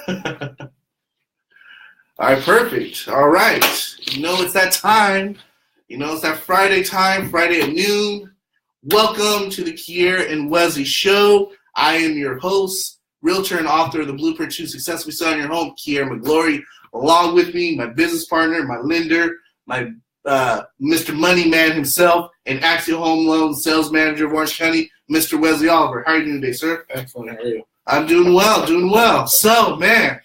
All right, perfect. All right. It's that time. It's that Friday time, Friday at noon. Welcome to the Qierre and Wesley Show. I am your host, realtor and author of the Blueprint to Successfully Selling Your Home, Qierre McGlory. Along with me, my business partner, my lender, my Mr. Money Man himself, and Axial Home Loan Sales Manager of Orange County, Mr. Wesley Oliver. How are you doing today, sir? Excellent. How are you? I'm doing well. So, man,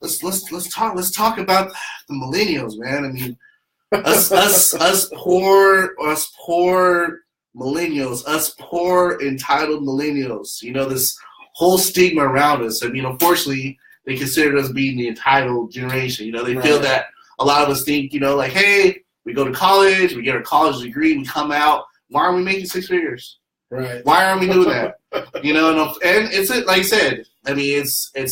Let's talk about the millennials, man. I mean, us poor millennials, us poor entitled millennials. This whole stigma around us. I mean, unfortunately, they consider us being the entitled generation. They feel that a lot of us think, like, hey, we go to college, we get our college degree, we come out. Why aren't we making six figures? Right. Why aren't we doing that? And it's like I said. I mean, it's a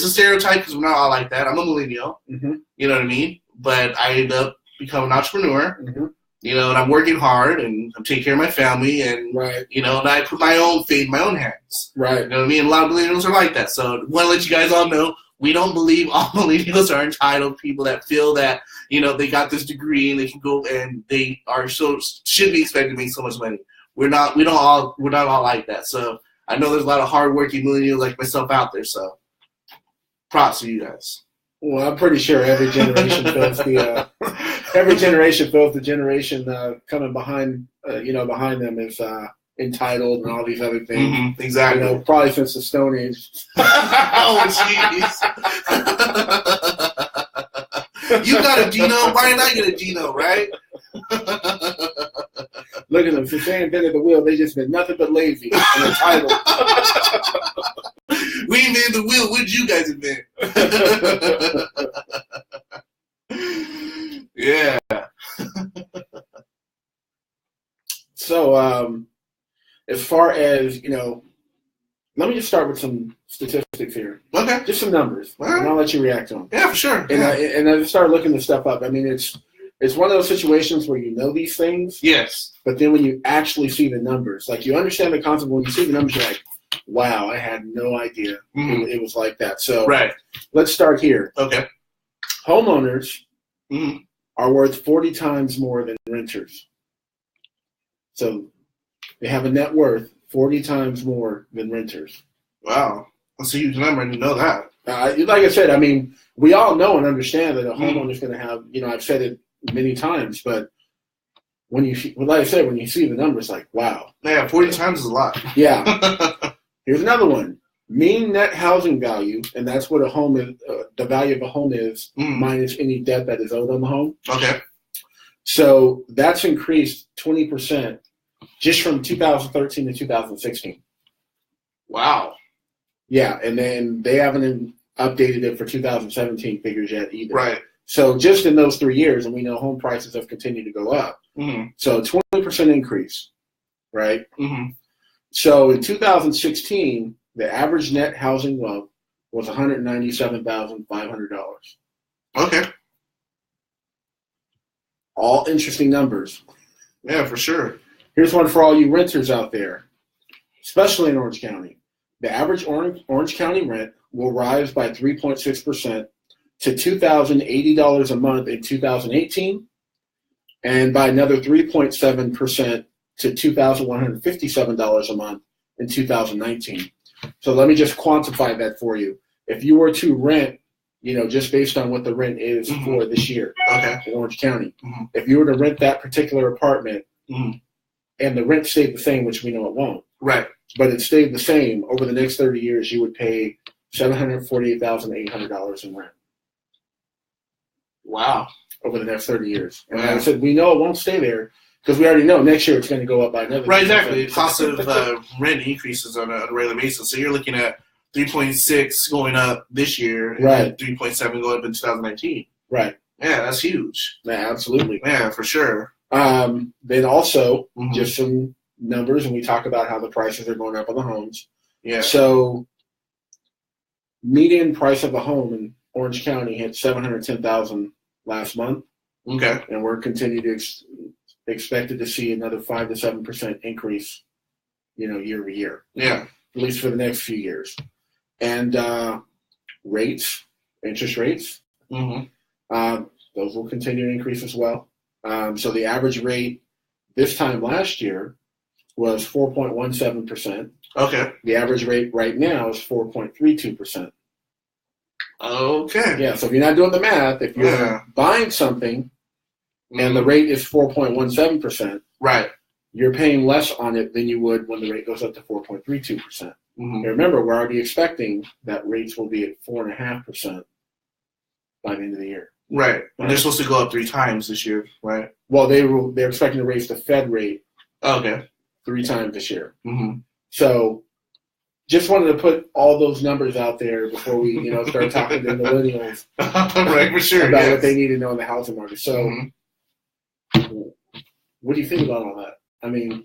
stereotype because we're not all like that. I'm a millennial. Mm-hmm. You know what I mean? But I end up becoming an entrepreneur. Mm-hmm. And I'm working hard, and I'm taking care of my family, and and I put my own fate in my own hands. Right. You know what I mean? A lot of millennials are like that. So I want to let you guys all know we don't believe all millennials are entitled people that feel that they got this degree and they can go and they are should be expected to make so much money. We're not all like that. So I know there's a lot of hardworking millennials like myself out there. So props to you guys. Well, I'm pretty sure every generation feels the generation coming behind behind them is entitled and all these other things. Mm-hmm, exactly. Probably since the Stone Age. Oh, jeez. You got a Gino. Why didn't I get a Gino, right? Look at them. Since they invented the wheel, they just been nothing but lazy and entitled. We invented the wheel. What did you guys invent? Yeah. So, as far as, let me just start with some statistics here. Okay. Just some numbers. Right. And I'll let you react to them. Yeah, for sure. And I started looking this stuff up. I mean, it's one of those situations where these things. Yes. But then when you actually see the numbers, like you understand the concept, when you see the numbers, you're like, wow, I had no idea it was like that. So let's start here. Okay. Homeowners are worth 40 times more than renters. So they have a net worth 40 times more than renters. Wow. That's a huge number. I didn't know that. Like I said, I mean, we all know and understand that a homeowner is going to have, I've said it many times, but when like I said, when you see the numbers, like, wow. Yeah, 40 times is a lot. Yeah. Here's another one. Mean net housing value, and that's what a home is, the value of a home is, minus any debt that is owed on the home. Okay. So that's increased 20% just from 2013 to 2016. Wow. Yeah, and then they haven't updated it for 2017 figures yet either. Right. So just in those 3 years, and we know home prices have continued to go up. Mm-hmm. So 20% increase, right? Mm-hmm. So in 2016, the average net housing wealth was $197,500. Okay. All interesting numbers. Yeah, for sure. Here's one for all you renters out there, especially in Orange County. The average Orange County rent will rise by 3.6% to $2,080 a month in 2018, and by another 3.7% to $2,157 a month in 2019. So let me just quantify that for you. If you were to rent, just based on what the rent is for this year in Orange County, if you were to rent that particular apartment and the rent stayed the same, which we know it won't, right? But it stayed the same over the next 30 years, you would pay $748,800 in rent. Wow. Over the next 30 years. And like I said, we know it won't stay there because we already know next year it's going to go up by another. Right, exactly. The cost of rent increases on a regular basis. So you're looking at 3.6 going up this year, and 3.7 going up in 2019. Right. Yeah, that's huge. Yeah, absolutely. Yeah, for sure. Then also, just some numbers, and we talk about how the prices are going up on the homes. Yeah. So, median price of a home in Orange County hit $710,000 last month. Okay. And we're continuing to expected to see another 5 to 7% increase, year over year. Yeah. At least for the next few years. And interest rates. Those will continue to increase as well. So the average rate this time last year was 4.17%. Okay. The average rate right now is 4.32%. Okay. Yeah, so if you're not doing the math, if you're buying something and the rate is 4.17%, right, you're paying less on it than you would when the rate goes up to 4.32%. And remember, we're already expecting that rates will be at 4.5% by the end of the year. Right. And they're supposed to go up 3 times this year, right? Well, they're expecting to raise the Fed rate 3 times this year. So just wanted to put all those numbers out there before we start talking to millennials right, for sure, about what they need to know in the housing market. So what do you think about all that? I mean,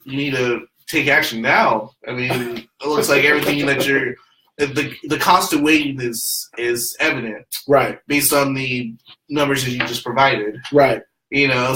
you need to take action now. I mean, it looks like everything that the cost of waiting is evident, right? Based on the numbers that you just provided, right?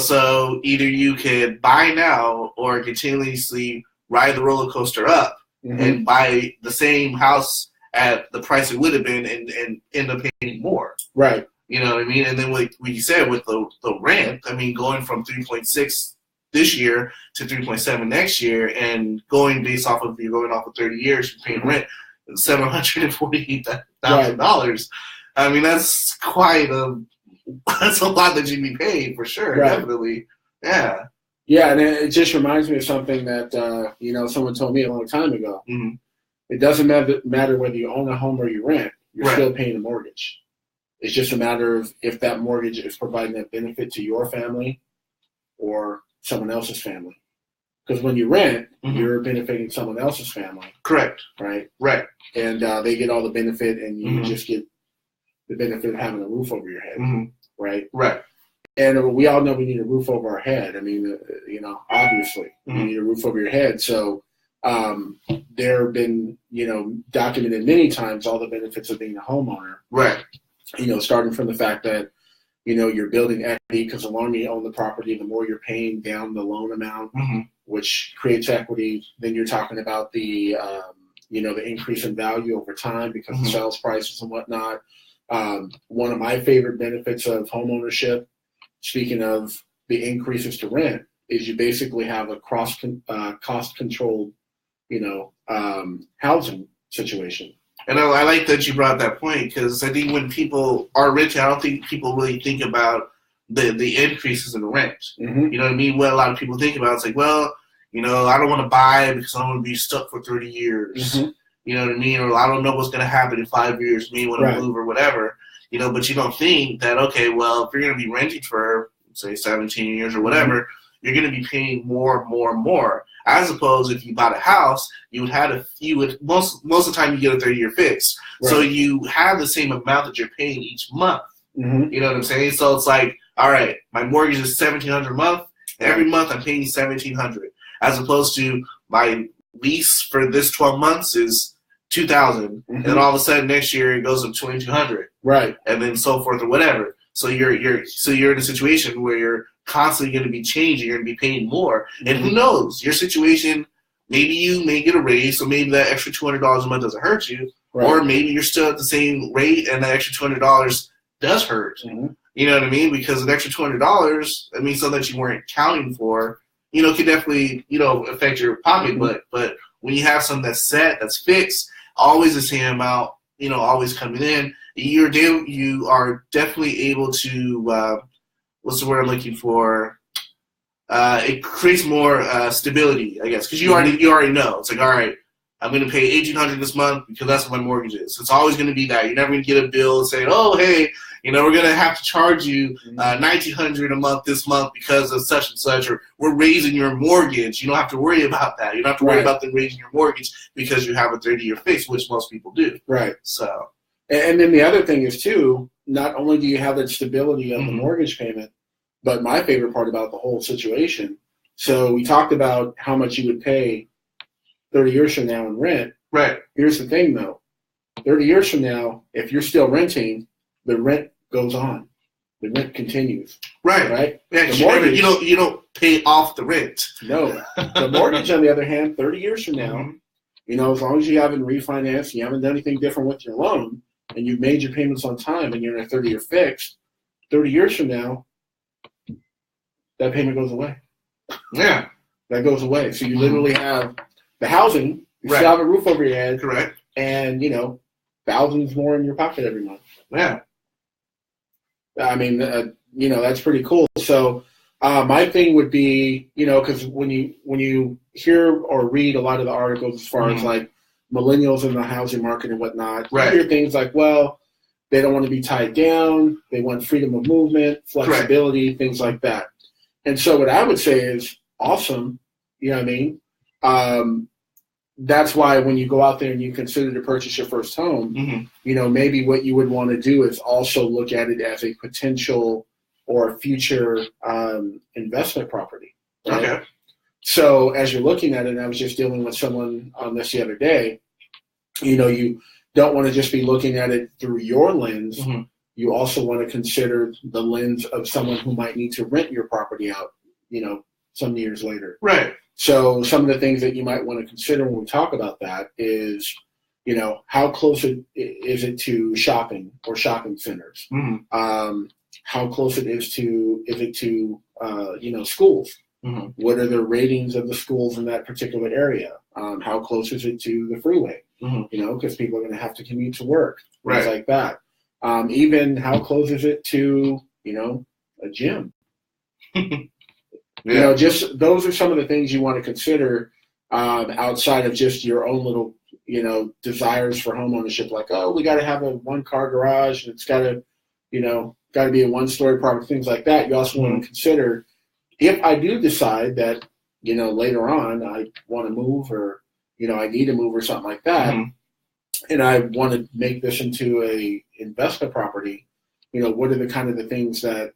So either you could buy now or continuously ride the roller coaster up and buy the same house at the price it would have been and end up paying more, right? You know what I mean? And then what you said with the rent, I mean, going from 3.6 this year to 3.7 next year, and going based off of you're going off of 30 years, you're paying rent $748,000. I mean, that's that's a lot that you'd be paying for sure, definitely. Yeah. Yeah, and it just reminds me of something that someone told me a long time ago. It doesn't matter whether you own a home or you rent; you're still paying a mortgage. It's just a matter of if that mortgage is providing a benefit to your family or someone else's family. Because when you rent, you're benefiting someone else's family. Correct. Right? Right. And they get all the benefit, and you just get the benefit of having a roof over your head. Right? Right. And we all know we need a roof over our head. I mean, obviously, you need a roof over your head. So there have been, documented many times all the benefits of being a homeowner. Right. Starting from the fact that, you're building equity because the longer you own the property, the more you're paying down the loan amount, which creates equity. Then you're talking about the, the increase in value over time because of sales prices and whatnot. One of my favorite benefits of homeownership, speaking of the increases to rent, is you basically have a cost-controlled, housing situation. And I like that you brought that point, because I think when people are rich, I don't think people really think about the increases in the rent. You know what I mean? What a lot of people think about, it's like, well, I don't want to buy because I don't want to be stuck for 30 years. You know what I mean? Or I don't know what's going to happen in 5 years, me when I move or whatever. But you don't think that, okay, well, if you're going to be renting for, say, 17 years or whatever, you're going to be paying more and more and more. As opposed, if you bought a house, most of the time you get a 30-year fix. Right. So you have the same amount that you're paying each month. You know what I'm saying? So it's like, all right, my mortgage is $1,700 a month. Every month I'm paying $1,700. As opposed to my lease for this 12 months is $2,000, and then all of a sudden next year it goes up $2,200, right? And then so forth or whatever. So you're in a situation where you're constantly going to be changing. You're going to be paying more, and who knows? Your situation, maybe you may get a raise, so maybe that extra $200 a month doesn't hurt you, or maybe you're still at the same rate, and that extra $200 does hurt. You know what I mean? Because an extra $200, I mean, something that you weren't counting for, could definitely affect your pocket. But when you have something that's set, that's fixed, always the same amount, always coming in, you are definitely able to, what's the word I'm looking for? It creates more stability, I guess, because you already know. It's like, all right, I'm going to pay $1,800 this month because that's what my mortgage is. It's always going to be that. You're never going to get a bill saying, oh, hey, we're going to have to charge you $1,900 a month this month because of such and such, or we're raising your mortgage. You don't have to worry about that. You don't have to worry about them raising your mortgage because you have a 30-year fix, which most people do. Right. So, and then the other thing is, too, not only do you have that stability of the mortgage payment, but my favorite part about the whole situation, so we talked about how much you would pay 30 years from now in rent. Right. Here's the thing, though. 30 years from now, if you're still renting, the rent goes on. The rent continues. Right. Right? Yeah, the mortgage, you don't pay off the rent. No. The mortgage, on the other hand, 30 years from now, As long as you haven't refinanced, you haven't done anything different with your loan, and you've made your payments on time, and you're in a 30-year fix, 30 years from now, that payment goes away. Yeah. That goes away. So you literally have the housing, you still have a roof over your head. Correct. And, thousands more in your pocket every month. Yeah. I mean, that's pretty cool. So my thing would be, because when you hear or read a lot of the articles as far as like millennials in the housing market and whatnot, you hear things like, well, they don't want to be tied down. They want freedom of movement, flexibility, things like that. And so what I would say is awesome. You know what I mean? That's why when you go out there and you consider to purchase your first home, maybe what you would want to do is also look at it as a potential or future investment property. Right? Okay. So as you're looking at it, and I was just dealing with someone on this the other day, you don't want to just be looking at it through your lens. You also want to consider the lens of someone who might need to rent your property out, some years later. Right. So some of the things that you might want to consider when we talk about that is, how close is it to shopping or shopping centers? How close is it to schools? What are the ratings of the schools in that particular area? How close is it to the freeway? Because people are going to have to commute to work, things like that. Even how close is it to, a gym? Just those are some of the things you want to consider outside of just your own little, desires for home ownership. Like, oh, we got to have a 1-car garage and it's got to, got to be a 1-story property, things like that. You also want to consider if I do decide that, later on I want to move or, I need to move or something like that, and I want to make this into a investment property, what are the kind of the things that,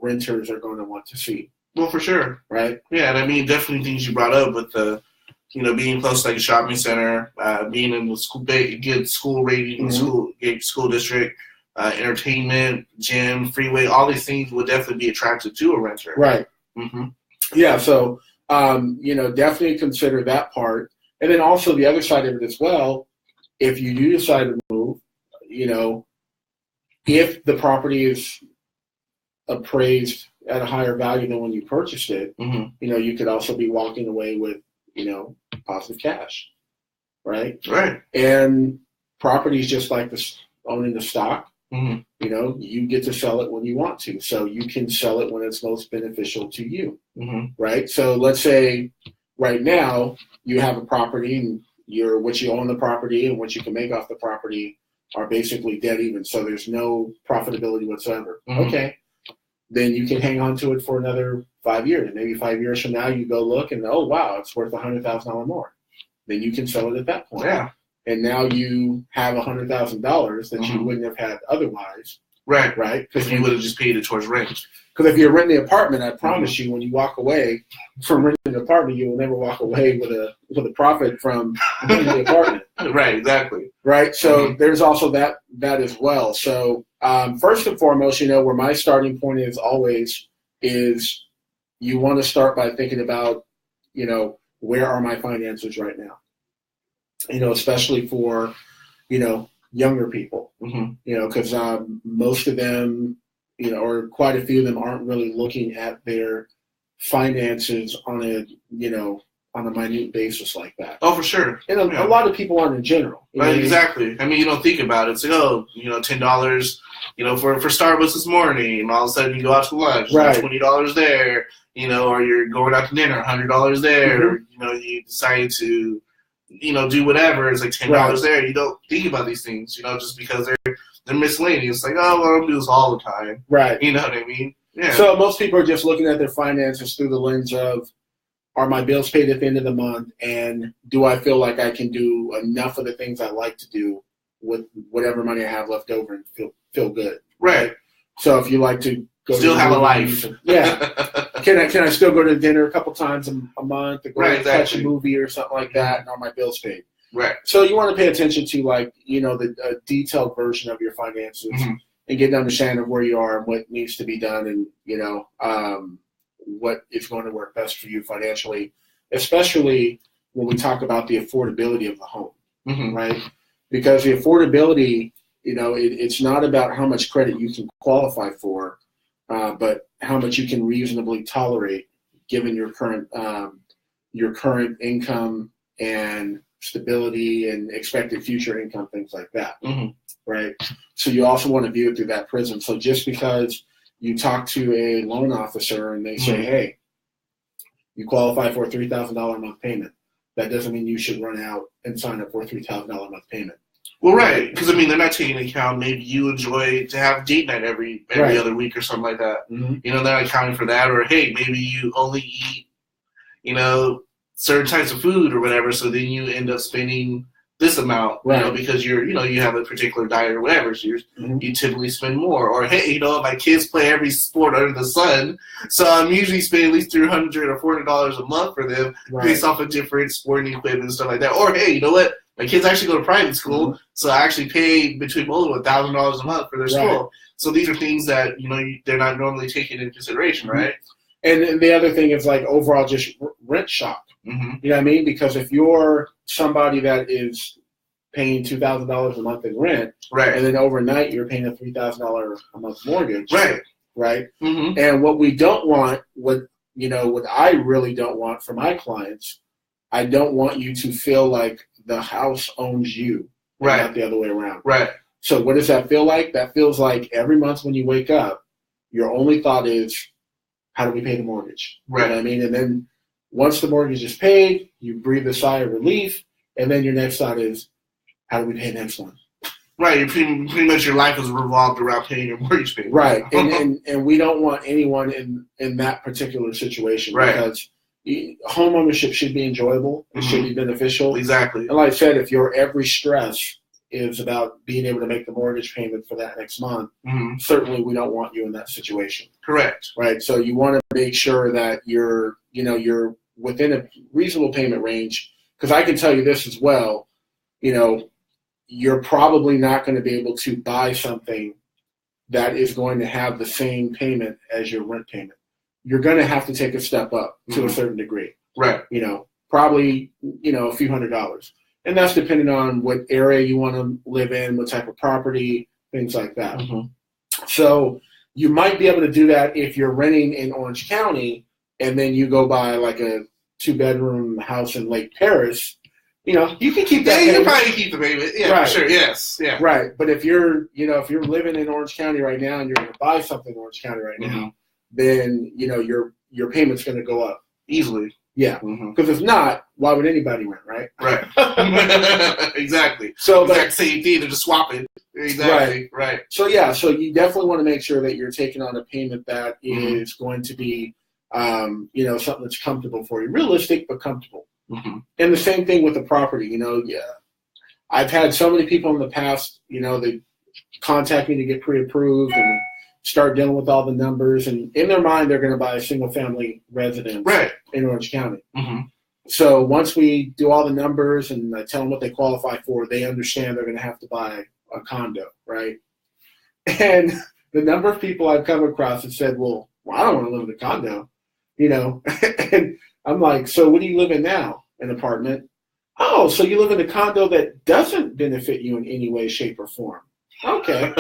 renters are going to want to see? Well, for sure. Right. Yeah. And I mean, definitely things you brought up with the, being close to like a shopping center, being in the school, good school rating, school district, entertainment, gym, freeway, all these things would definitely be attractive to a renter. Right. Yeah. So, definitely consider that part. And then also the other side of it as well, if you do decide to move, if the property is appraised at a higher value than when you purchased it, you could also be walking away with, positive cash, right? Right. And property is just like owning the stock. You get to sell it when you want to. So you can sell it when it's most beneficial to you, right? So let's say right now you have a property and what you own the property and what you can make off the property are basically dead even. So there's no profitability whatsoever. Okay. Then you can hang on to it for another 5 years. Maybe 5 years from now, you go look and, oh, wow, it's worth $100,000 more. Then you can sell it at that point. Yeah. And now you have $100,000 that you wouldn't have had otherwise. Right. Right? Because you would have just paid it towards rent. Because if you're renting the apartment, I promise you, when you walk away from renting an apartment, you will never walk away with a profit from renting the apartment. Right, exactly. Right? So there's also that as well. So first and foremost, where my starting point is always is you want to start by thinking about, where are my finances right now? Especially for, younger people, because most of them, or quite a few of them aren't really looking at their finances on a minute basis like that. Oh, for sure. And a lot of people aren't in general. Right, exactly. I mean, you don't think about it. It's like, $10, for Starbucks this morning, and all of a sudden you go out to lunch, right. $20 there, or you're going out to dinner, $100 there, you decide to, do whatever. It's like $10 there. You don't think about these things, just because they're miscellaneous. It's like, oh, well, I don't do this all the time. Right. You know what I mean? Yeah. So most people are just looking at their finances through the lens of, are my bills paid at the end of the month, and do I feel like I can do enough of the things I like to do with whatever money I have left over and feel good? Right. So if you like to go still have a life. Yeah. Can I still go to dinner a couple times a month, or go catch a movie or something like that, and are my bills paid? Right. So you want to pay attention to the detailed version of your finances and get an understanding of where you are and what needs to be done, and what is going to work best for you financially, especially when we talk about the affordability of the home, Mm-hmm. right? Because the affordability, it's not about how much credit you can qualify for, but how much you can reasonably tolerate given your current income and stability and expected future income, things like that, Mm-hmm. right? So you also want to view it through that prism. So just because you talk to a loan officer and they say, Mm-hmm. hey, you qualify for a $3,000 a month payment, that doesn't mean you should run out and sign up for a $3,000 a month payment. Well, right, because they're not taking into account maybe you enjoy to have date night every Right. other week or something like that. Mm-hmm. They're not accounting for that, or hey, maybe you only eat, certain types of food or whatever, so then you end up spending this amount, Right. because you have a particular diet or whatever, so Mm-hmm. you typically spend more. Or hey, my kids play every sport under the sun, so I'm usually spending at least $300 or $400 a month for them, Right. based off of different sporting equipment and stuff like that. Or hey, you know what? My kids actually go to private school, Mm-hmm. so I actually pay between both of them $1,000 a month for their school. Right. So these are things that they're not normally taking into consideration, right? And the other thing is like overall just rent shock. Mm-hmm. You know what I mean? Because if you're somebody that is paying $2,000 a month in rent, Right. and then overnight you're paying a $3,000 a month mortgage, Right. right? Mm-hmm. And what we don't want, what I really don't want for my clients, I don't want you to feel like the house owns you, and Right. not the other way around. Right. So what does that feel like? That feels like every month when you wake up, your only thought is, how do we pay the mortgage? Right. You know what I mean? And then once the mortgage is paid, you breathe a sigh of relief, and then your next thought is, how do we pay the next one? Right. You're pretty much your life is revolved around paying your mortgage payment. Right. And we don't want anyone in that particular situation, Right. because home ownership should be enjoyable. It should be beneficial. Exactly. And like I said, if your every stress is about being able to make the mortgage payment for that next month, Mm-hmm. certainly we don't want you in that situation. Correct. Right. So you want to make sure that you're within a reasonable payment range, because I can tell you this as well, you're probably not going to be able to buy something that is going to have the same payment as your rent payment. You're going to have to take a step up to a certain degree. Right. Probably, a few $100s. And that's depending on what area you want to live in, what type of property, things like that. Mm-hmm. So you might be able to do that if you're renting in Orange County and then you go buy like a 2-bedroom house in Lake Paris. You can keep that. Yeah, you payment. can probably keep the payment. Yeah, Right. for sure. Yes. Yeah. Right. But if you're living in Orange County right now and you're going to buy something in Orange County right now, then, your payment's going to go up. Easily. Yeah. Mm-hmm. Because if not, why would anybody rent, right? Right. Exactly. So, Exact same thing. They're just swapping. Exactly. Right. So you definitely want to make sure that you're taking on a payment that is going to be, something that's comfortable for you. Realistic, but comfortable. Mm-hmm. And the same thing with the property. I've had so many people in the past, they contact me to get pre-approved and start dealing with all the numbers. And in their mind, they're going to buy a single-family residence in Orange County. Mm-hmm. So once we do all the numbers and I tell them what they qualify for, they understand they're going to have to buy a condo, right? And the number of people I've come across have said, well, I don't want to live in a condo, And I'm like, so what do you live in now? An apartment? Oh, so you live in a condo that doesn't benefit you in any way, shape, or form. Okay.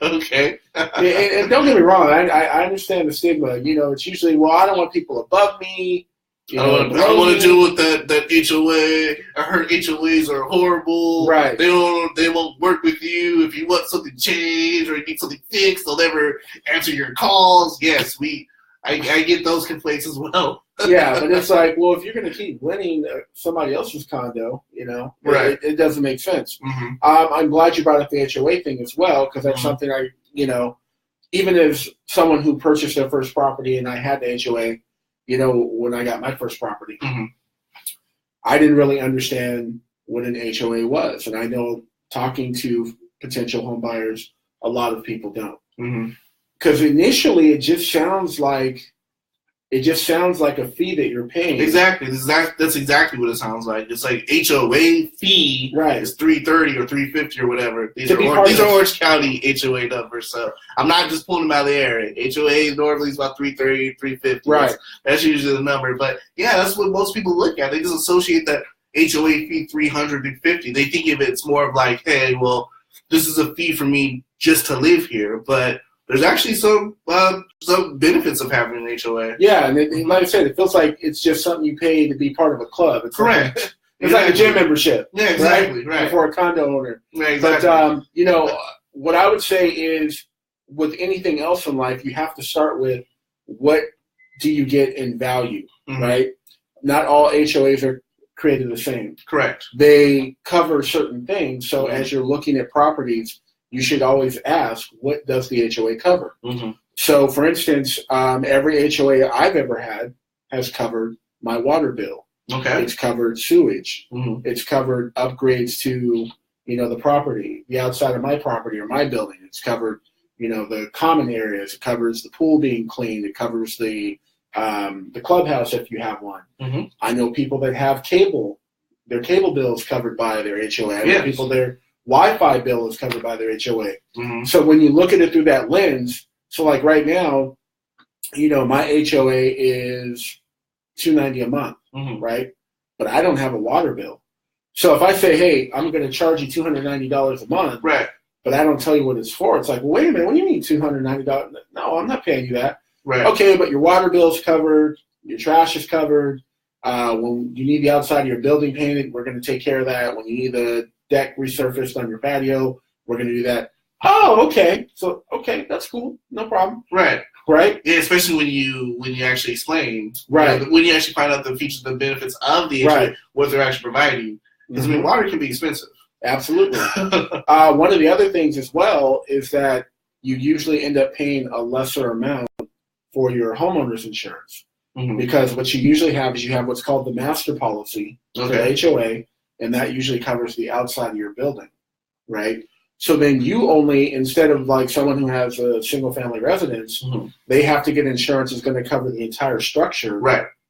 Okay. And don't get me wrong, I understand the stigma. It's usually, well, I don't want people above me. I don't want to deal with that HOA. I heard HOAs are horrible. Right. They won't work with you if you want something changed or you need something fixed. They'll never answer your calls. Yes, I get those complaints as well. Yeah, but it's like, well, if you're going to keep renting somebody else's condo, Right. it doesn't make sense. Mm-hmm. I'm glad you brought up the HOA thing as well, because that's something even as someone who purchased their first property and I had the HOA, when I got my first property, I didn't really understand what an HOA was. And I know talking to potential home buyers, a lot of people don't. Mm-hmm. Because initially it just sounds like it just sounds like a fee that you're paying. Exactly. That's exactly what it sounds like. It's like HOA fee is $330 or $350 or whatever. These are Orange County HOA numbers, so I'm not just pulling them out of the air. HOA normally is about $330, $350. Right. That's usually the number. But yeah, that's what most people look at. They just associate that HOA fee $300 to $50. They think of it's more of like, hey, well, this is a fee for me just to live here, but there's actually some benefits of having an HOA. Yeah, and like I said, it feels like it's just something you pay to be part of a club. It's correct. It's like a gym membership. Yeah, exactly. Right. For a condo owner. Yeah, exactly. But what I would say is, with anything else in life, you have to start with what do you get in value, right? Not all HOAs are created the same. Correct. They cover certain things. So as you're looking at properties, you should always ask, what does the HOA cover? So, for instance, every HOA I've ever had has covered my water bill. Okay. It's covered sewage. It's covered upgrades to, the property, the outside of my property or my building. It's covered, the common areas. It covers the pool being cleaned. It covers the clubhouse if you have one. I know people that have cable. Their cable bill is covered by their HOA. I know people their Wi-Fi bill is covered by their HOA. So when you look at it through that lens, so like right now, my HOA is $290 a month, right? But I don't have a water bill. So if I say, hey, I'm going to charge you $290 a month, right? But I don't tell you what it's for, it's like, well, wait a minute, what do you mean $290? No, I'm not paying you that. Right. Okay, but your water bill is covered, your trash is covered. When you need the outside of your building painted, we're going to take care of that. When you need the deck resurfaced on your patio, we're going to do that. Oh, okay. So, okay, that's cool. No problem. Right. Right? Yeah, especially when you actually explain. Right. When you actually find out the features and benefits of the HOA, what they're actually providing. Because, water can be expensive. Absolutely. One of the other things as well is that you usually end up paying a lesser amount for your homeowners insurance. Because what you usually have is you have what's called the master policy for the HOA, and that usually covers the outside of your building, right? So then you only, instead of like someone who has a single-family residence, they have to get insurance that's going to cover the entire structure,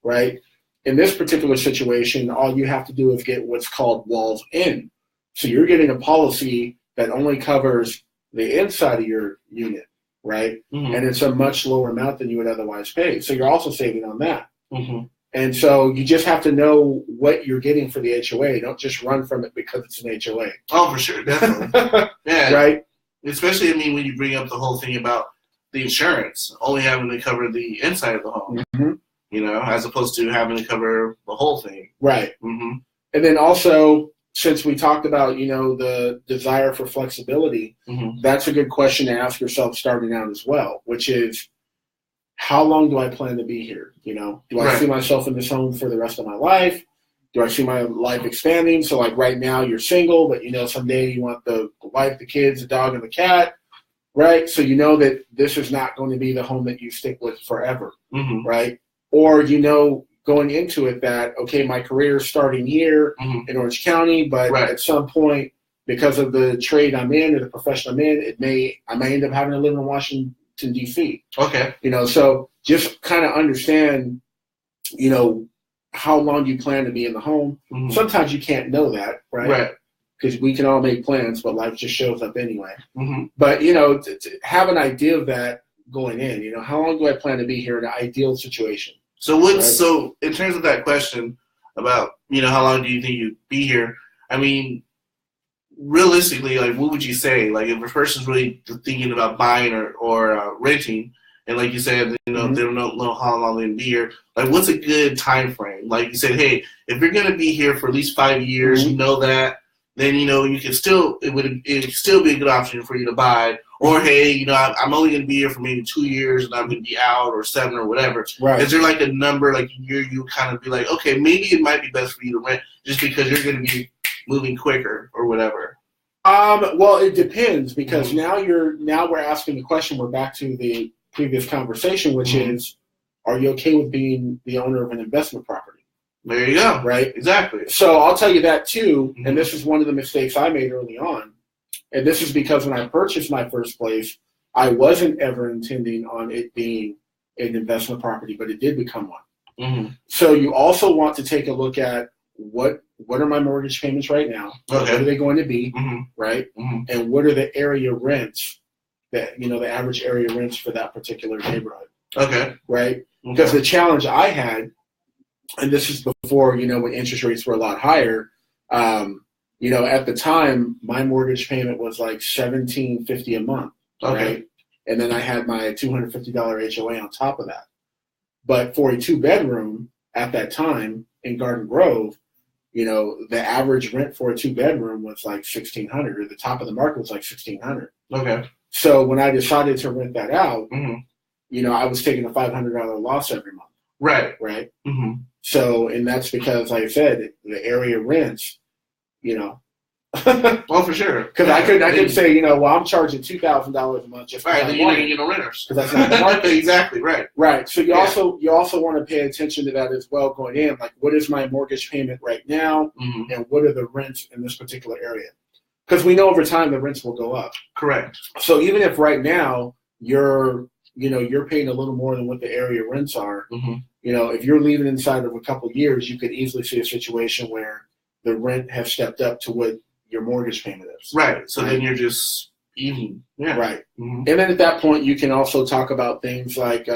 right? In this particular situation, all you have to do is get what's called walls in. So you're getting a policy that only covers the inside of your unit, right? And it's a much lower amount than you would otherwise pay. So you're also saving on that. And so you just have to know what you're getting for the HOA. Don't just run from it because it's an HOA. Oh, for sure. Definitely. Yeah. Right? Especially, when you bring up the whole thing about the insurance only having to cover the inside of the home, as opposed to having to cover the whole thing. Right. And then also, since we talked about, the desire for flexibility, that's a good question to ask yourself starting out as well, which is, how long do I plan to be here? Do I see myself in this home for the rest of my life? Do I see my life expanding? So like right now you're single, but someday you want the wife, the kids, the dog, and the cat, right? So you know that this is not going to be the home that you stick with forever, right? Or going into it that, okay, my career is starting here in Orange County, but at some point, because of the trade I'm in or the profession I'm in, I may end up having to live in Washington, D.C. Okay. So just kind of understand, how long you plan to be in the home. Sometimes you can't know that, right? Right. Because we can all make plans, but life just shows up anyway. But, to have an idea of that going in, how long do I plan to be here in an ideal situation? So so in terms of that question about, how long do you think you'd be here? Realistically, like, what would you say? Like, if a person's really thinking about buying or renting, and like you said, they don't know how long they're gonna be here. Like, what's a good time frame? Like you said, hey, if you're gonna be here for at least 5 years, that, then you can still it would still be a good option for you to buy. Or hey, I'm only gonna be here for maybe 2 years, and I'm gonna be out, or 7 or whatever. Right. Is there like a number, like a year, you kind of be like, okay, maybe it might be best for you to rent just because you're gonna be moving quicker or whatever? Well, it depends, because now we're asking the question. We're back to the previous conversation, which is, are you okay with being the owner of an investment property? There you go. Right? Exactly. So I'll tell you that too, and this is one of the mistakes I made early on. And this is because when I purchased my first place, I wasn't ever intending on it being an investment property, but it did become one. Mm-hmm. So you also want to take a look at what are my mortgage payments right now? Okay. What are they going to be, Mm-hmm. right? Mm-hmm. And what are the area rents that, the average area rents for that particular neighborhood? Okay. Right? Because the challenge I had, and this is before, when interest rates were a lot higher, at the time, my mortgage payment was like $1,750 a month, right? And then I had my $250 HOA on top of that. But for a 2-bedroom at that time in Garden Grove, the average rent for a 2-bedroom was like $1,600, or the top of the market was like $1,600. Okay. So when I decided to rent that out, mm-hmm. I was taking a $500 loss every month. Right. Right. Mm-hmm. So, and that's because, like I said, the area rents, Well, for sure. Because I could say, I'm charging $2,000 a month just right. Then you're not gonna get no renters because that's not the market. Exactly. Right. Right. So you also want to pay attention to that as well going in. Like, what is my mortgage payment right now, mm-hmm. and what are the rents in this particular area? Because we know over time the rents will go up. Correct. So even if right now you're paying a little more than what the area rents are, mm-hmm. If you're leaving inside of a couple of years, you could easily see a situation where the rent has stepped up to what your mortgage payment is. Right. So then you're just even. Yeah. Right. Mm-hmm. And then at that point, you can also talk about things like,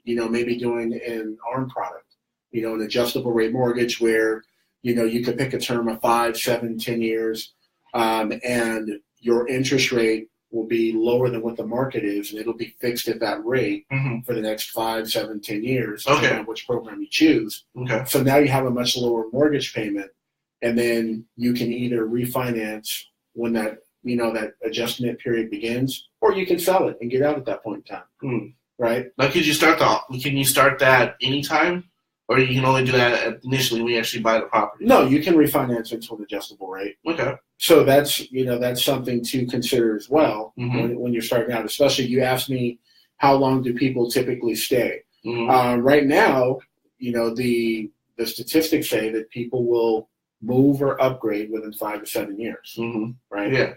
maybe doing an ARM product, an adjustable rate mortgage where, you could pick a term of 5, 7, 10 years, and your interest rate will be lower than what the market is, and it'll be fixed at that rate mm-hmm. for the next 5, 7, 10 years, okay. depending on which program you choose. Okay. So now you have a much lower mortgage payment, and then you can either refinance when that adjustment period begins, or you can sell it and get out at that point in time. Mm. Right? Now, can you start that anytime, or you can only do that initially when you actually buy the property? No, you can refinance into an adjustable rate. Okay. So that's something to consider as well mm-hmm. when you're starting out. Especially, you asked me, how long do people typically stay? Mm-hmm. Right now, the statistics say that people will move or upgrade within 5 to 7 years. Mm-hmm. Right? Yeah.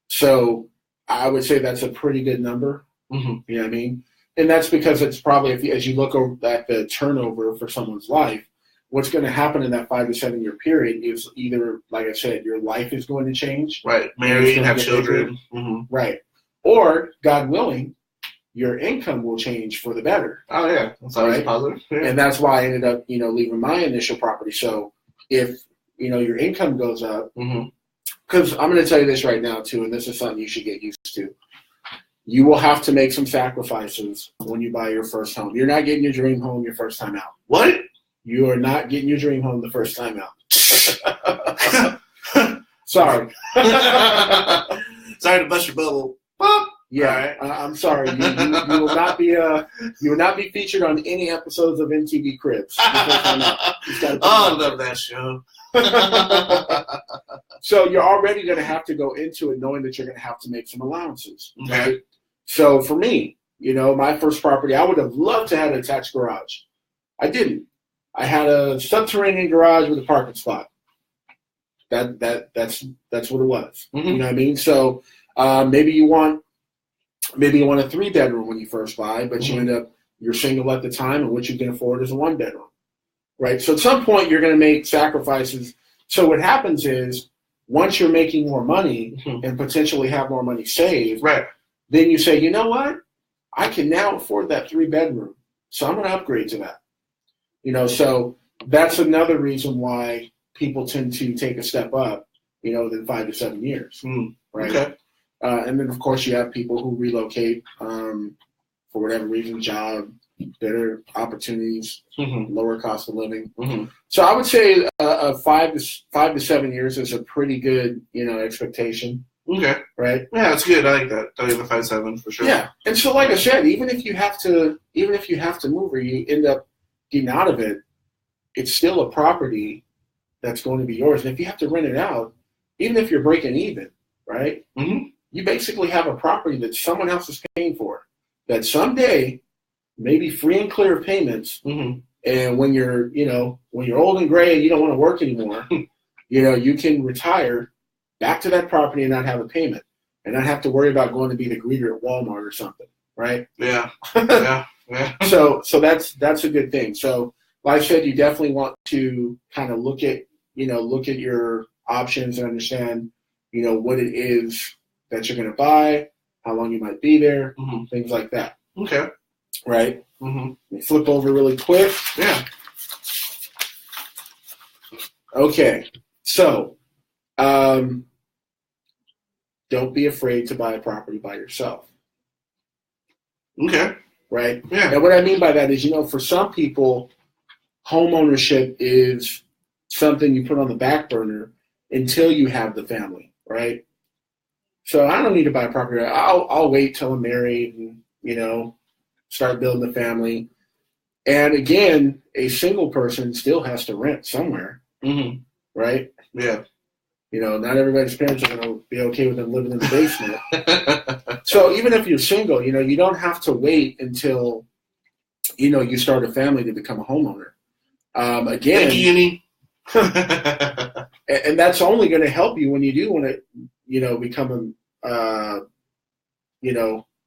So I would say that's a pretty good number. Mm-hmm. You know what I mean? And that's because it's probably, as you look at the turnover for someone's life, what's going to happen in that 5 to 7 year period is either, like I said, your life is going to change. Right. Marry and have children. Mm-hmm. Right. Or, God willing, your income will change for the better. Oh, yeah. That's always positive. Yeah. And that's why I ended up, leaving my initial property. So if, your income goes up, because I'm going to tell you this right now, too, and this is something you should get used to. You will have to make some sacrifices when you buy your first home. You're not getting your dream home your first time out. What? You are not getting your dream home the first time out. Sorry. Sorry to bust your bubble. Yeah, right. I'm sorry. You will not be featured on any episodes of MTV Cribs. Oh, I love that show. So you're already going to have to go into it knowing that you're going to have to make some allowances. Okay. Right? So for me, my first property, I would have loved to have an attached garage. I didn't. I had a subterranean garage with a parking spot. That's what it was. Mm-hmm. You know what I mean? So maybe you want a 3-bedroom when you first buy, but you're single at the time, and what you can afford is a 1-bedroom. Right? So at some point, you're going to make sacrifices. So what happens is, once you're making more money and potentially have more money saved, right, then you say, you know what? I can now afford that 3-bedroom, so I'm going to upgrade to that. So that's another reason why people tend to take a step up, than 5 to 7 years, right? Okay. And then, of course, you have people who relocate for whatever reason, job, better opportunities, lower cost of living. So I would say 5 to 7 years is a pretty good, expectation. Okay. Right. Yeah, that's good. I like that. I like the 5-7 for sure. Yeah, and so like I said, even if you have to move or you end up getting out of it, it's still a property that's going to be yours. And if you have to rent it out, even if you're breaking even, right? You basically have a property that someone else is paying for. That someday, maybe free and clear of payments. And when you're old and gray and you don't want to work anymore, you can retire back to that property and not have a payment and not have to worry about going to be the greeter at Walmart or something, right? Yeah. Yeah. So that's a good thing. So like I said, you definitely want to kind of look at your options and understand, what it is that you're going to buy, how long you might be there, things like that. Okay. Right? Flip over really quick. Yeah. Okay. So, don't be afraid to buy a property by yourself. Okay. Right? Yeah. And what I mean by that is, for some people, home ownership is something you put on the back burner until you have the family, right? So I don't need to buy a property. I'll wait till I'm married and, start building a family. And again, a single person still has to rent somewhere, right? Yeah. Not everybody's parents are going to be okay with them living in the basement. So even if you're single, you don't have to wait until, you start a family to become a homeowner. Again, thank you, Uni. And that's only going to help you when you do want to,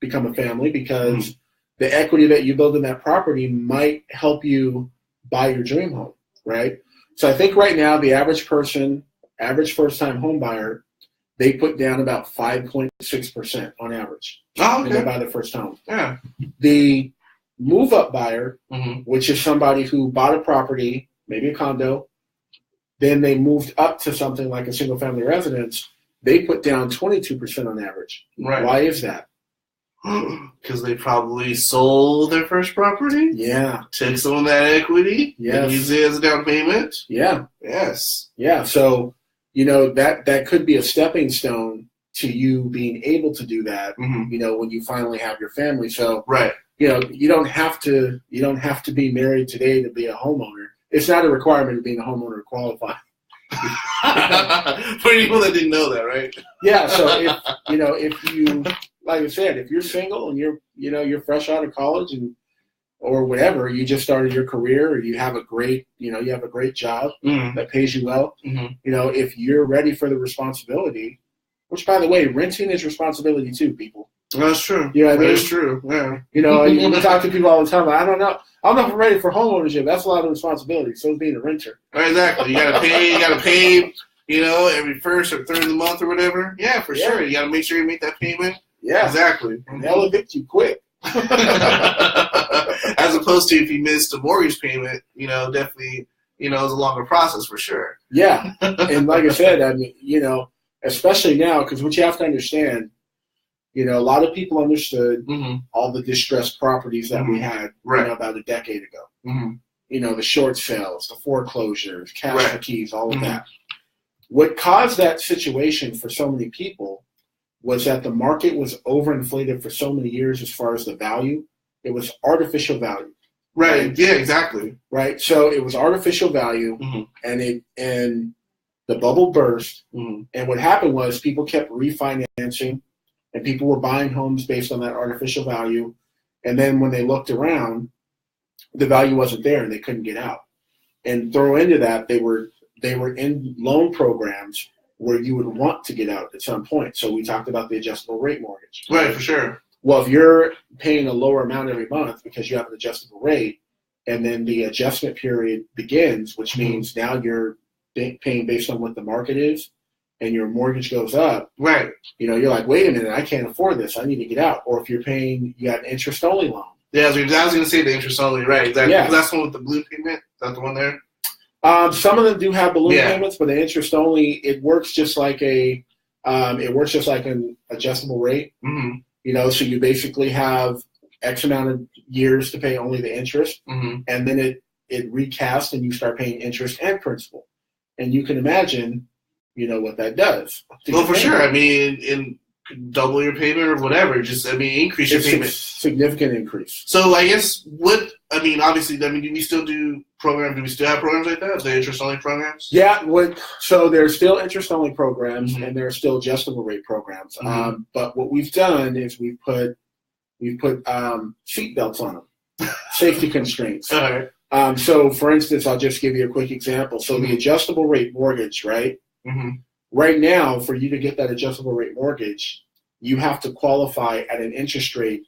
become a family, because the equity that you build in that property might help you buy your dream home, right? So I think right now the average first-time home buyer, they put down about 5.6% on average when they buy their first home. Yeah. The move-up buyer, which is somebody who bought a property, maybe a condo, then they moved up to something like a single-family residence, they put down 22% on average. Right. Why is that? Because they probably sold their first property. Yeah. Took some of that equity. Yes. And used it as a down payment. Yeah. Yes. Yeah. So, that could be a stepping stone to you being able to do that, when you finally have your family. So, right. You don't have to be married today to be a homeowner. It's not a requirement of being a homeowner to qualify. For people that didn't know that, right? Yeah. So if you, like I said, if you're single and you're fresh out of college or whatever, you just started your career, or you have a great job that pays you well, if you're ready for the responsibility, which, by the way, renting is responsibility too, people. That's true. You know what I mean? That's true. Yeah. You talk to people all the time. Like, I don't know if I'm ready for home ownership. That's a lot of responsibility. So is being a renter. Right, exactly. You gotta pay, every first or third of the month or whatever. Yeah, for sure. You gotta make sure you make that payment. Yeah. Exactly. And they'll evict you quick. As opposed to if you missed a mortgage payment, definitely, it's a longer process for sure. Yeah. And like I said, especially now, because what you have to understand, a lot of people understood all the distressed properties that we had about a decade ago. The short sales, the foreclosures, cash for keys, all of that. What caused that situation for so many people was that the market was overinflated for so many years as far as the value. It was artificial value. Right. Yeah, exactly. Right. So it was artificial value, and the bubble burst. And what happened was people kept refinancing, and people were buying homes based on that artificial value. And then when they looked around, the value wasn't there, and they couldn't get out. And throw into that, they were in loan programs where you would want to get out at some point. So we talked about the adjustable rate mortgage. Right, for sure. Well, if you're paying a lower amount every month because you have an adjustable rate, and then the adjustment period begins, which means now you're paying based on what the market is, and your mortgage goes up, right? You're like, wait a minute, I can't afford this. I need to get out. Or if you're paying, you got an interest-only loan. Yeah, I was going to say the interest-only, right? Exactly. Yeah. That's the one with the balloon payment. Is that the one there? Some of them do have balloon payments, but the interest-only, it works just like an adjustable rate. So you basically have X amount of years to pay only the interest, and then it recasts and you start paying interest and principal. And you can imagine, what that does. Well, for sure. I mean, double your payment or whatever. Increase your payment. Significant increase. So I guess obviously, do we still do programs? Do we still have programs like that? The interest-only programs? Yeah. So there's still interest-only programs, and there are still adjustable rate programs. But what we've done is we put seat belts on them, safety constraints. All right. So, for instance, I'll just give you a quick example. So the adjustable rate mortgage, right? Right now, for you to get that adjustable rate mortgage, you have to qualify at an interest rate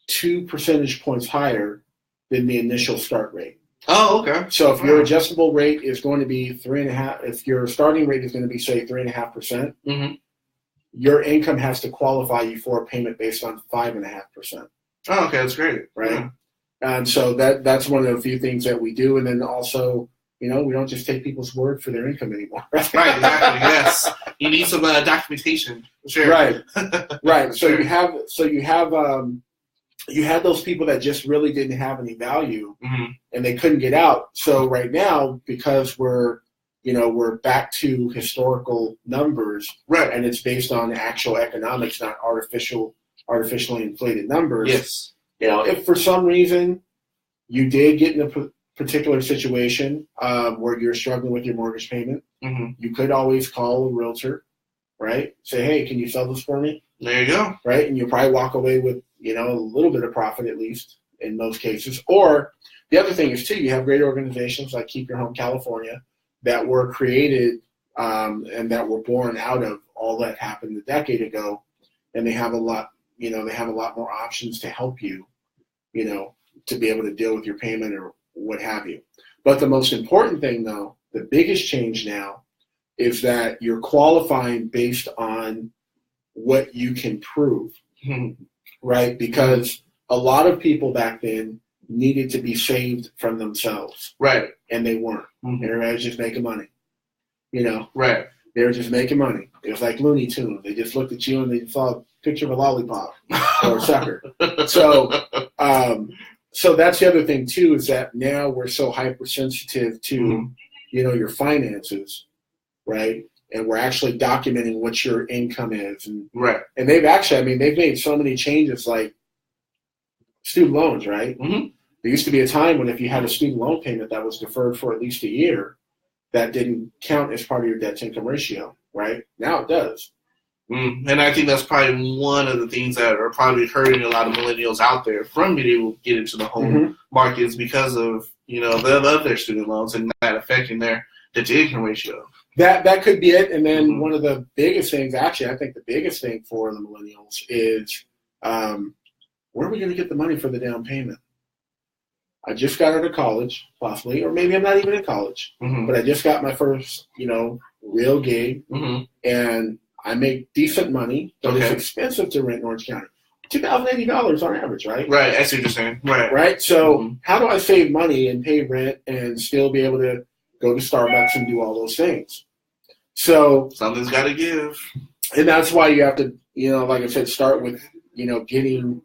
2 percentage points higher than the initial start rate. Oh, okay. So if your adjustable rate is going to be 3.5%, if your starting rate is going to be, say, 3.5%, your income has to qualify you for a payment based on 5.5%. Oh, okay, that's great. Right? Yeah. And so that's one of the few things that we do. And then also, we don't just take people's word for their income anymore. Right, right, exactly, yes. You need some documentation. Sure. Right, right. So Sure. you had those people that just really didn't have any value, and they couldn't get out. So right now, because we're back to historical numbers, right, and it's based on actual economics, not artificially inflated numbers. Yes. If for some reason you did get in a particular situation where you're struggling with your mortgage payment, you could always call a realtor, right? Say, hey, can you sell this for me? There you go. Right, and you'll probably walk away with a little bit of profit, at least in most cases. Or the other thing is too, you have great organizations like Keep Your Home California that were created and that were born out of all that happened a decade ago, and they have a lot more options to help you, to be able to deal with your payment or what have you. But the most important thing, though, the biggest change now is that you're qualifying based on what you can prove, right? Because a lot of people back then needed to be saved from themselves, right? And they weren't. Everybody was just making money, right? They were just making money. It was like Looney Tunes. They just looked at you and they saw a picture of a lollipop or a sucker. So that's the other thing too, is that now we're so hypersensitive to, your finances, right? And we're actually documenting what your income is. And, right. And they've made so many changes, like student loans, right? There used to be a time when if you had a student loan payment that was deferred for at least a year, that didn't count as part of your debt-to-income ratio, right? Now it does. And I think that's probably one of the things that are probably hurting a lot of millennials out there from being able to get into the home markets because of, they love their student loans and that affecting their debt-to-income ratio. That could be it. And then one of the biggest things, actually, I think the biggest thing for the millennials is where are we going to get the money for the down payment? I just got out of college, possibly, or maybe I'm not even in college, but I just got my first, real gig, and I make decent money, but it's expensive to rent in Orange County. $2,080 on average, right? Right, I see what you're saying. Right. Right? So how do I save money and pay rent and still be able to go to Starbucks and do all those things? So something's got to give. And that's why you have to, like I said, start with, getting,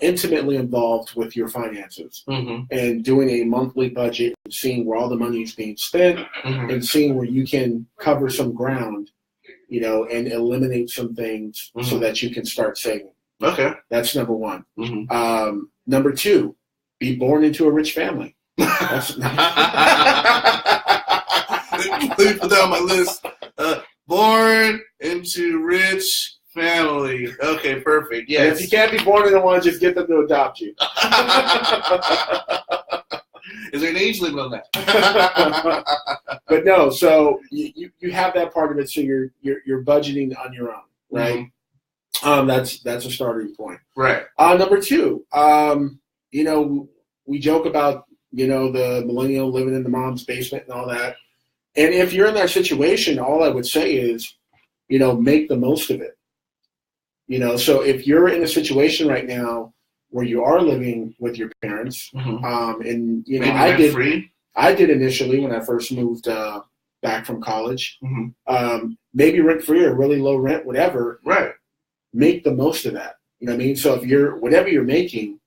intimately involved with your finances and doing a monthly budget and seeing where all the money is being spent and seeing where you can cover some ground, and eliminate some things so that you can start saving. Okay. That's number one. Number two, be born into a rich family. Let me put that on my list. Born into rich family. Okay, perfect. Yes. And if you can't be born into one, just get them to adopt you. Is there an age limit on that? But no, so you have that part of it. So you're budgeting on your own, right? That's a starting point. Right. Number two, we joke about the millennial living in the mom's basement and all that. And if you're in that situation, all I would say is, make the most of it. So if you're in a situation right now where you are living with your parents, and I did initially when I first moved back from college, maybe rent free or really low rent, whatever. Right. Make the most of that. You know what I mean? So if whatever you're making,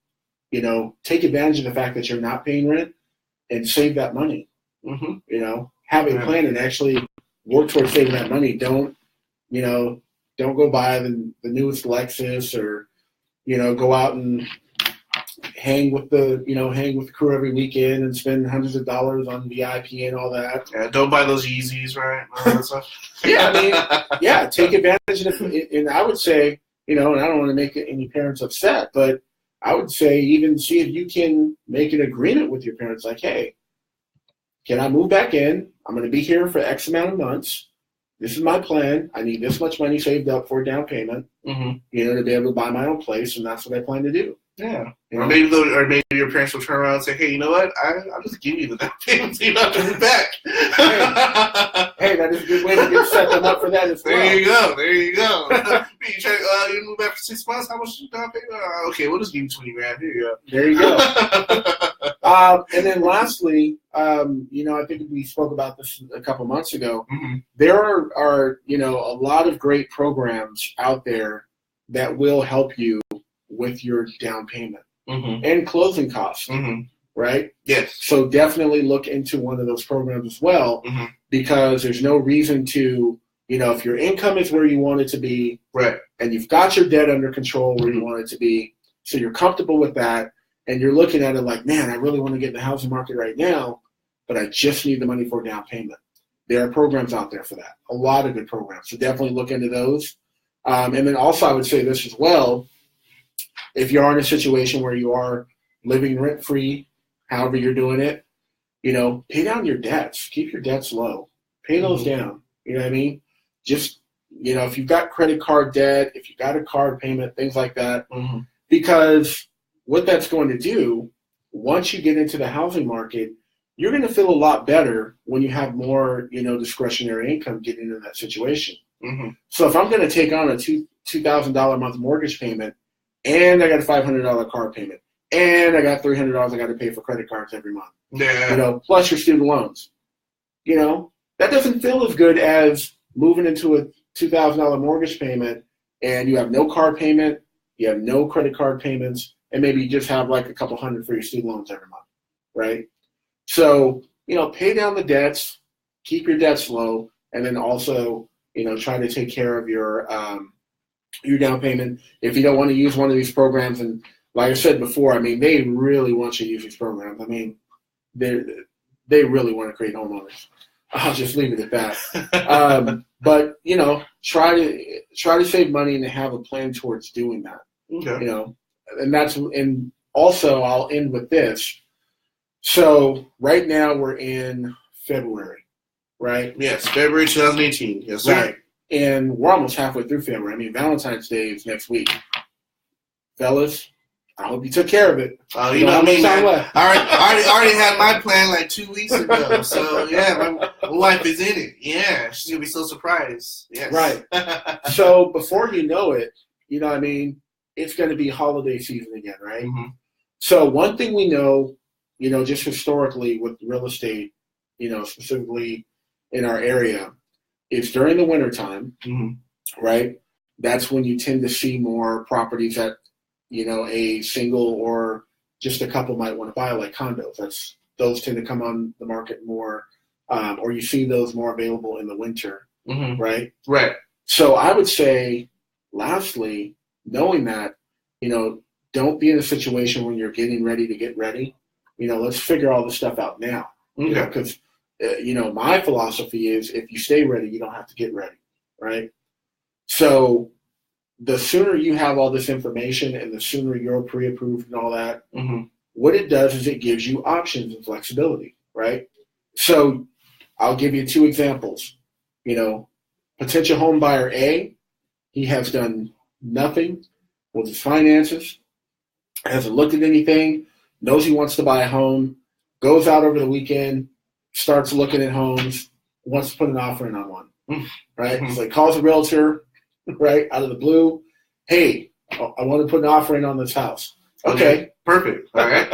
take advantage of the fact that you're not paying rent and save that money. Have a plan and actually work towards saving that money. Don't go buy the newest Lexus or, go out and hang with the crew every weekend and spend hundreds of dollars on VIP and all that. Yeah, don't buy those Yeezys, right? All that stuff. Take advantage of it. And I would say, and I don't want to make any parents upset, but I would say even see if you can make an agreement with your parents, like, hey, can I move back in? I'm going to be here for X amount of months. this is my plan. I need this much money saved up for a down payment, to be able to buy my own place, and that's what I plan to do. Yeah. Or maybe your parents will turn around and say, hey, you know what? I'll just give you the down payment so you don't have to move back. Hey, that is a good way to set them up for that as well. There you go. You move back for 6 months, how much down payment? Okay, we'll just give you $20,000. Here you go. There you go. And then lastly, I think we spoke about this a couple months ago. There are a lot of great programs out there that will help you with your down payment and closing costs, right? Yes. So definitely look into one of those programs as well, because there's no reason to, if your income is where you want it to be, right, and you've got your debt under control where you want it to be, so you're comfortable with that, and you're looking at it like, man, I really want to get in the housing market right now, but I just need the money for a down payment. There are programs out there for that, a lot of good programs. So definitely look into those. And then also I would say this as well. If you are in a situation where you are living rent-free, however you're doing it, pay down your debts. Keep your debts low. Pay those down. You know what I mean? Just, if you've got credit card debt, if you've got a card payment, things like that, because what that's going to do, once you get into the housing market, you're going to feel a lot better when you have more, discretionary income getting into that situation. So if I'm going to take on a $2,000 a month mortgage payment, and I got a $500 car payment, and I got $300 I got to pay for credit cards every month. Yeah. Plus your student loans. That doesn't feel as good as moving into a $2,000 mortgage payment, and you have no car payment, you have no credit card payments, and maybe you just have like a couple hundred for your student loans every month, right? So, pay down the debts, keep your debts low, and then also, try to take care of your down payment. If you don't want to use one of these programs, and like I said before, they really want you to use these programs. They really want to create homeowners. I'll just leave it at that. But try to save money and have a plan towards doing that. Okay. And also I'll end with this. So right now we're in February, right? Yes, February 2018. Yes, sir. Right. And we're almost halfway through February. Valentine's Day is next week. Fellas, I hope you took care of it. Oh, you know what I mean? I already had my plan like 2 weeks ago. So, yeah, my wife is in it. Yeah, she's going to be so surprised. Yes. Right. So before you know it, it's going to be holiday season again, right? So one thing we know, just historically with real estate, specifically in our area, is during the wintertime, right? That's when you tend to see more properties that, a single or just a couple might want to buy, like condos. Those tend to come on the market more, or you see those more available in the winter, right? Right. So I would say, lastly, knowing that, don't be in a situation when you're getting ready to get ready. Let's figure all this stuff out now. Because my philosophy is if you stay ready, you don't have to get ready, right? So the sooner you have all this information and the sooner you're pre-approved and all that, what it does is it gives you options and flexibility, right? So I'll give you 2 examples. Potential home buyer A, he has done nothing with his finances, hasn't looked at anything, knows he wants to buy a home, goes out over the weekend, starts looking at homes, wants to put an offer in on one, right? So he calls a realtor, right, out of the blue. Hey, I want to put an offer in on this house. Okay. Perfect. All right.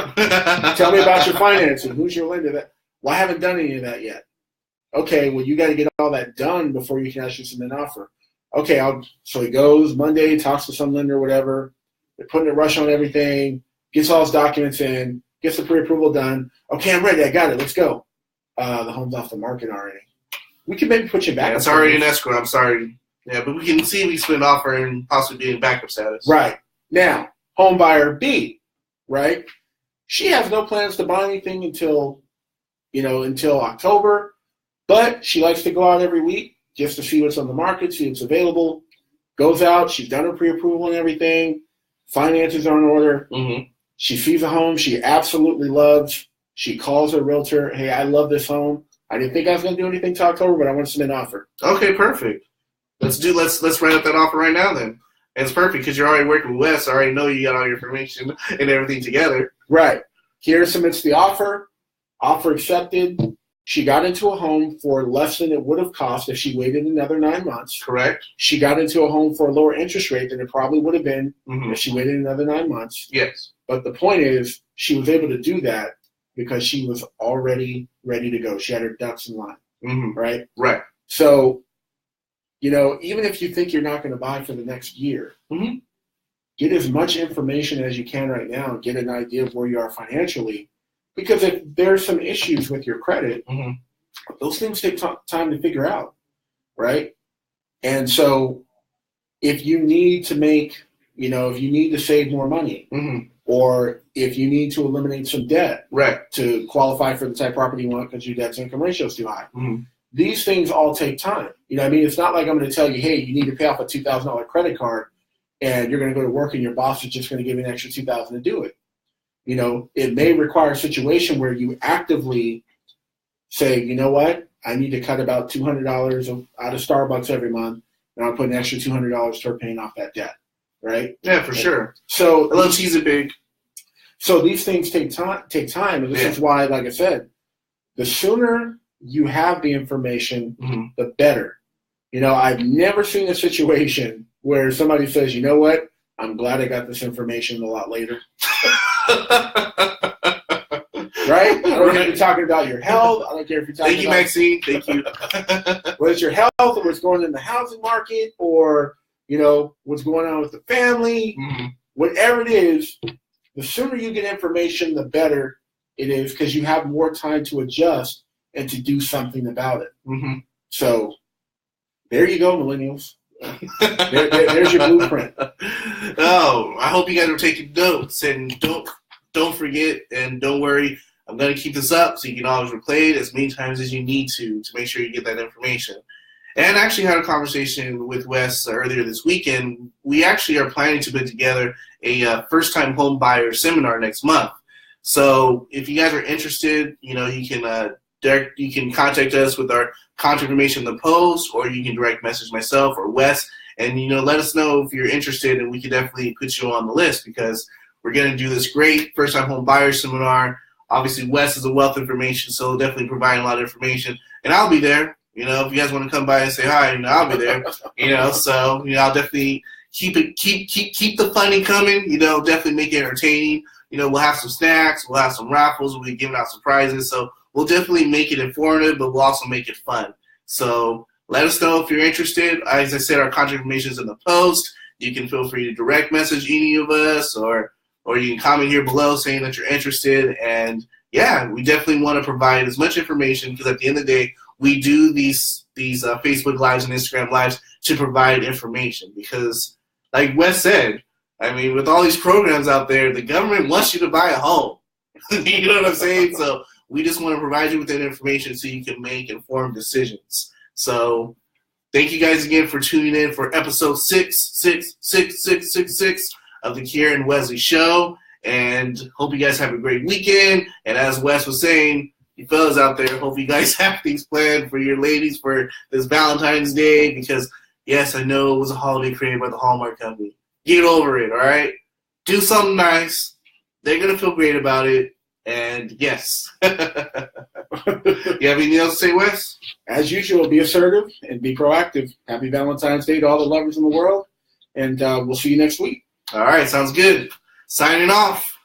Tell me about your financing. Who's your lender? Well, I haven't done any of that yet. Okay, well, you got to get all that done before you can actually submit an offer. Okay, so he goes Monday, talks to some lender or whatever. They're putting a rush on everything, gets all his documents in, gets the pre-approval done. Okay, I'm ready. I got it. Let's go. The home's off the market already. We can maybe put you back. Yeah, it's already in escrow. I'm sorry. Yeah, but we can see if we split an offer and possibly be in backup status. Right. Now, home buyer B, right? She has no plans to buy anything until October, but she likes to go out every week just to see what's on the market, see what's available. Goes out. She's done her pre-approval and everything. Finances are in order. She sees a home she absolutely loves. She calls her realtor, hey, I love this home. I didn't think I was going to do anything till October, but I want to submit an offer. Okay, perfect. Let's write up that offer right now then. And it's perfect because you're already working with Wes. I already know you got all your information and everything together. Right. Qierre submits the offer. Offer accepted. She got into a home for less than it would have cost if she waited another 9 months. Correct. She got into a home for a lower interest rate than it probably would have been if she waited another 9 months. Yes. But the point is, she was able to do that because she was already ready to go. She had her ducks in line, right? Right. So, even if you think you're not going to buy for the next year, get as much information as you can right now and get an idea of where you are financially. Because if there's some issues with your credit, those things take time to figure out, right? And so if you need to make, if you need to save more money, or if you need to eliminate some debt to qualify for the type of property you want because your debt-to-income ratio is too high, these things all take time. It's not like I'm going to tell you, hey, you need to pay off a $2,000 credit card and you're going to go to work and your boss is just going to give you an extra $2,000 to do it. It may require a situation where you actively say, you know what, I need to cut about $200 out of Starbucks every month, and I'll put an extra $200 toward paying off that debt, right? Yeah, for sure. So a little cheesy big. So these things take time, and this is why, like I said, the sooner you have the information, the better. I've never seen a situation where somebody says, you know what, I'm glad I got this information a lot later. Right? I don't care if you're talking about your health. I don't care if you're talking about... Thank you, Maxine. Thank you. Whether it's your health or what's going on in the housing market or, what's going on with the family, whatever it is, the sooner you get information, the better it is because you have more time to adjust and to do something about it. So there you go, millennials. There's your blueprint. Oh, I hope you guys are taking notes, and don't forget and don't worry. I'm going to keep this up so you can always replay it as many times as you need to make sure you get that information. And I actually had a conversation with Wes earlier this weekend. We actually are planning to put together a first-time home buyer seminar next month. So if you guys are interested, you can contact us with our contact information in the post, or you can direct message myself or Wes, and let us know if you're interested, and we can definitely put you on the list because we're going to do this great first-time home buyer seminar. Obviously, Wes is a wealth of information, so definitely providing a lot of information, and I'll be there. If you guys want to come by and say hi, I'll be there. So I'll definitely keep the funding coming. Definitely make it entertaining. We'll have some snacks, we'll have some raffles, we'll be giving out some prizes. So we'll definitely make it informative, but we'll also make it fun. So let us know if you're interested. As I said, our contact information is in the post. You can feel free to direct message any of us, or you can comment here below saying that you're interested. And yeah, we definitely want to provide as much information because at the end of the day, we do these Facebook Lives and Instagram Lives to provide information because, like Wes said, with all these programs out there, the government wants you to buy a home. You know what I'm saying? So we just want to provide you with that information so you can make informed decisions. So thank you guys again for tuning in for episode 66666 of the Qierre and Wesley Show. And hope you guys have a great weekend. And as Wes was saying, you fellas out there, hope you guys have things planned for your ladies for this Valentine's Day because, yes, I know it was a holiday created by the Hallmark Company. Get over it, all right? Do something nice. They're going to feel great about it. And yes. You have anything else to say, Wes? As usual, be assertive and be proactive. Happy Valentine's Day to all the lovers in the world. And we'll see you next week. All right, sounds good. Signing off.